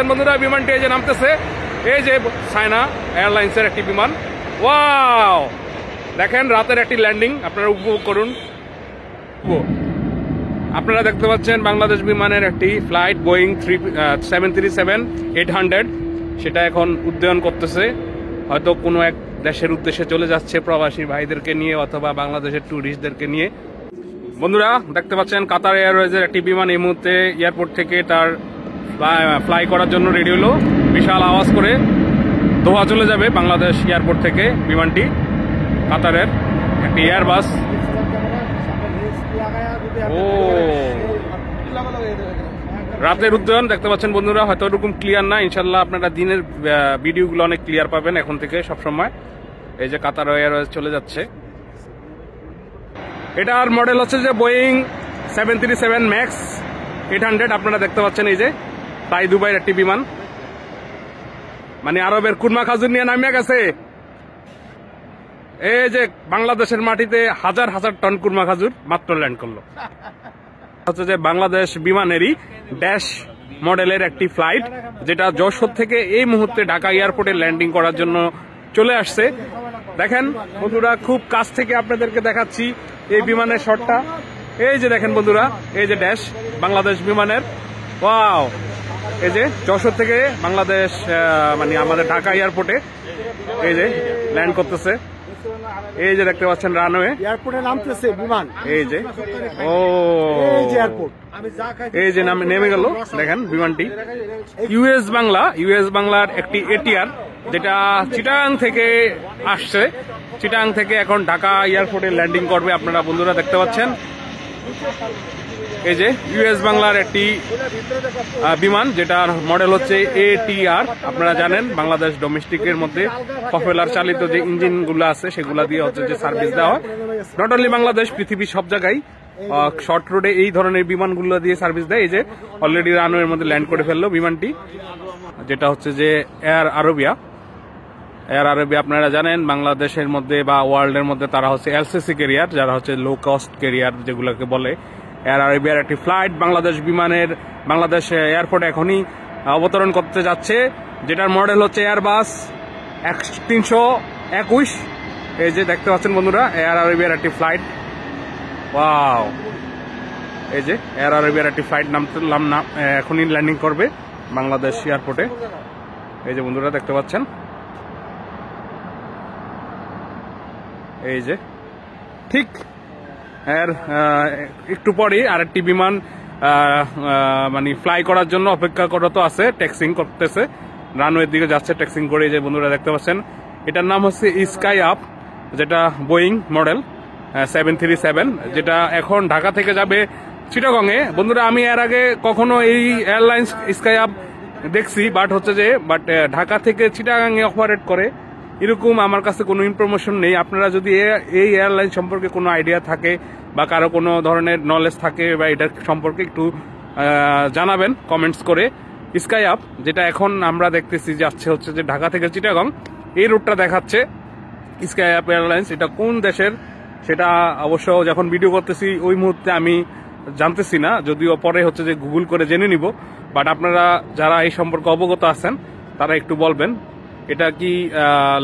বন্ধুরা বিমানটি এই যে নামতেছে, এই যে চায়না এয়ারলাইন্সের একটি বিমান। ওয়াও, দেখেন রাতের একটি ল্যান্ডিং আপনারা উপভোগ করুন। আপনারা দেখতে পাচ্ছেন বাংলাদেশ বিমানের একটি ফ্লাইট বোয়িং 737-800, সেটা এখন উড্ডয়ন করতেছে। হয়তো কোনো এক দেশের উদ্দেশ্যে চলে যাচ্ছে প্রবাসী ভাইদেরকে নিয়ে অথবা বাংলাদেশের ট্যুরিস্টদেরকে নিয়ে। বন্ধুরা দেখতে পাচ্ছেন কাতার এয়ারওয়েজের একটি বিমান এই মুহূর্তে এয়ারপোর্ট থেকে তার ফ্লাই করার জন্য রেডি হলো। বিশাল আওয়াজ করে দোহা চলে যাবে বাংলাদেশ এয়ারপোর্ট থেকে বিমানটি। কাতারের একটি এয়ারবাস। ও রাতের উড্ডয়ন দেখতে পাচ্ছেন বন্ধুরা, হয়তো ওরকম ক্লিয়ার না, ইনশাল্লাহ আপনারা দিনের ভিডিওগুলো অনেক ক্লিয়ার পাবেন এখন থেকে সবসময়। এই যে কাতার এয়ারওয়েজ চলে যাচ্ছে। এটার মডেল হচ্ছে যে বোয়িং 737 ম্যাক্স 800। আপনারা দেখতে পাচ্ছেন এই যে তাই দুবাইয়ের একটি বিমান, মানে আরবের কুরমা খাজুর নিয়ে নামিয়ে গেছে। এই যে বাংলাদেশের মাটিতে হাজার হাজার টন কুরমা খাজুর মাত্র ল্যান্ড করলো। হচ্ছে যে বাংলাদেশ বিমানেরই ড্যাশ মডেলের একটি ফ্লাইট, যেটা যশোর থেকে এই মুহূর্তে ঢাকা এয়ারপোর্টে ল্যান্ডিং করার জন্য চলে আসছে। দেখেন বন্ধুরা, খুব কাছ থেকে আপনাদেরকে দেখাচ্ছি এই বিমানের শটটা। এই যে দেখেন বন্ধুরা, এই যে ড্যাশ বাংলাদেশ বিমানের। ওয়াও, এই যে যশোর থেকে বাংলাদেশ মানে আমাদের ঢাকা এয়ারপোর্টে এই যে ল্যান্ড করতেছে। এই যে দেখতে পাচ্ছেন রানওয়ে, এয়ারপোর্টে নামতেছে বিমান। এই যে ও এয়ারপোর্ট, এই যে নেমে গেল। দেখেন বিমানটি ইউএস বাংলার একটি এটিআর, যেটা চিটাগাং থেকে আসছে। চিটাগাং থেকে এখন ঢাকা এয়ারপোর্টে ল্যান্ডিং করবে। আপনারা বন্ধুরা দেখতে পাচ্ছেন এই যে ইউএস বাংলার একটি বিমান, যেটার মডেল হচ্ছে এটিআর। আপনারা জানেন বাংলাদেশ ডোমেস্টিকের মধ্যে পপুলার চালিত যে ইঞ্জিনগুলো আছে সেগুলা দিয়ে হচ্ছে যে সার্ভিস দেওয়া হয়। নট অনলি বাংলাদেশ, পৃথিবীর সব জায়গায় শর্ট রোডে এই ধরনের বিমানগুলো দিয়ে সার্ভিস দেয়। এই যে অলরেডি রানওয়ের মধ্যে ল্যান্ড করে ফেললো বিমানটি, যেটা হচ্ছে যে এয়ার আরবিয়া। আপনারা জানেন বাংলাদেশের মধ্যে বা ওয়ার্ল্ডের মধ্যে তারা হচ্ছে এলসিসি ক্যারিয়ার, যারা হচ্ছে লো কস্ট ক্যারিয়ার যেগুলোকে বলে। এয়ার আরবিয়ার একটি ফ্লাইট বাংলাদেশ বিমানের বাংলাদেশ এয়ারপোর্টে এখনই অবতরণ করতে যাচ্ছে, যেটার মডেল হচ্ছে এয়ারবাস 321। এই যে দেখতে পাচ্ছেন বন্ধুরা এয়ার আরবিয়ার একটি ফ্লাইট। ওয়াও, এই যে এয়ার আরবিয়ার একটি ফ্লাইট এখনই ল্যান্ডিং করবে বাংলাদেশ এয়ারপোর্টে। এই যে বন্ধুরা দেখতে পাচ্ছেন, এই যে ঠিক এর একটু পরে আরেকটি বিমান মানে ফ্লাই করার জন্য অপেক্ষা করতে আছে, ট্যাক্সিং করতেছে, রানওয়ের দিকে যাচ্ছে ট্যাক্সিং করে। যে বন্ধুরা দেখতে পাচ্ছেন এটার নাম হচ্ছে স্কাই আপ, যেটা বোয়িং মডেল 737, যেটা এখন ঢাকা থেকে যাবে চিটাগংয়ে। বন্ধুরা আমি এর আগে কখনো এই এয়ারলাইন্স স্কাই আপ দেখছি, বাট ঢাকা থেকে চিটাগংয়ে অপারেট করে এরকম আমার কাছে কোনো ইনফরমেশন নেই। আপনারা যদি এই এয়ারলাইন সম্পর্কে কোনো আইডিয়া থাকে বা কারো কোনো ধরনের নলেজ থাকে বা এটার সম্পর্কে একটু জানাবেন কমেন্টস করে। স্কাই আপ যেটা এখন আমরা দেখতেছি যাচ্ছে হচ্ছে যে ঢাকা থেকে চিটাগং, এই রুটটা দেখাচ্ছে স্কাই আপ এয়ারলাইন্স। এটা কোন দেশের সেটা অবশ্য যখন ভিডিও করতেছি ওই মুহূর্তে আমি জানতেছি না, যদিও পরে হচ্ছে যে গুগল করে জেনে নিব। বাট আপনারা যারা এই সম্পর্কে অবগত আছেন তারা একটু বলবেন এটা কি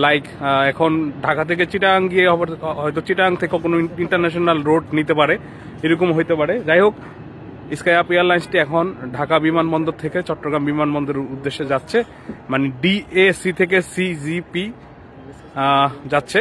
লাইক এখন ঢাকা থেকে চিটাগাং গিয়ে হয়তো চিটাগাং থেকে কোনো ইন্টারন্যাশনাল রোড নিতে পারে, এরকম হইতে পারে। যাই হোক, স্কাই আপ এয়ারলাইন্সটি এখন ঢাকা বিমানবন্দর থেকে চট্টগ্রাম বিমানবন্দরের উদ্দেশ্যে যাচ্ছে, মানে ডিএসি থেকে সিজিপি যাচ্ছে।